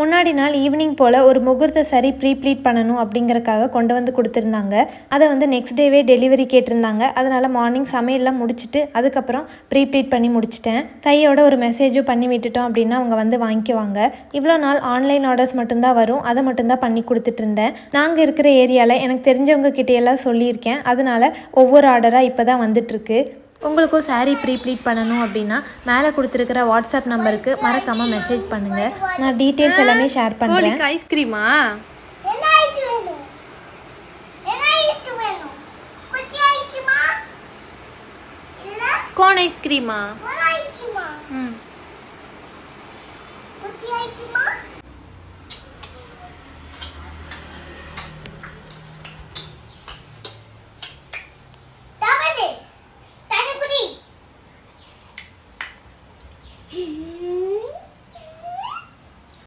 முன்னாடி நாள் ஈவினிங் போல் ஒரு முகூர்த்த சாரி ப்ளீட் பண்ணணும் அப்படிங்கறக்காக கொண்டு வந்து கொடுத்துருந்தாங்க. அதை வந்து நெக்ஸ்ட் டேவே டெலிவரி கேட்டிருந்தாங்க. அதனால் மார்னிங் சமையல்லாம் முடிச்சுட்டு அதுக்கப்புறம் ப்ளீட் பண்ணி முடிச்சிட்டேன். கையோட ஒரு மெசேஜும் பண்ணி விட்டுட்டோம் அப்படின்னா அவங்க வந்து வாங்கிக்குவாங்க. இவ்வளோ நாள் ஆன்லைன் ஆர்டர்ஸ் மட்டும்தான் வரும், அதை மட்டும்தான் பண்ணி கொடுத்துட்டு இருந்தேன். நாங்கள் இருக்கிற ஏரியாவில் எனக்கு தெரிஞ்சவங்க கிட்டேயெல்லாம் சொல்லியிருக்கேன். அதனால் ஒவ்வொரு ஆர்டராக இப்போ தான் வந்துட்டுருக்கு. உங்களுக்கும் சாரீ ப்ளீட் பண்ணணும் அப்படின்னா மேலே கொடுத்துருக்கிற வாட்ஸ்அப் நம்பருக்கு மறக்காமல் மெசேஜ் பண்ணுங்கள். நான் டீட்டெயில்ஸ் எல்லாமே ஷேர் பண்ணுறேன். ஐஸ்கிரீமா கோன் ஐஸ்கிரீமா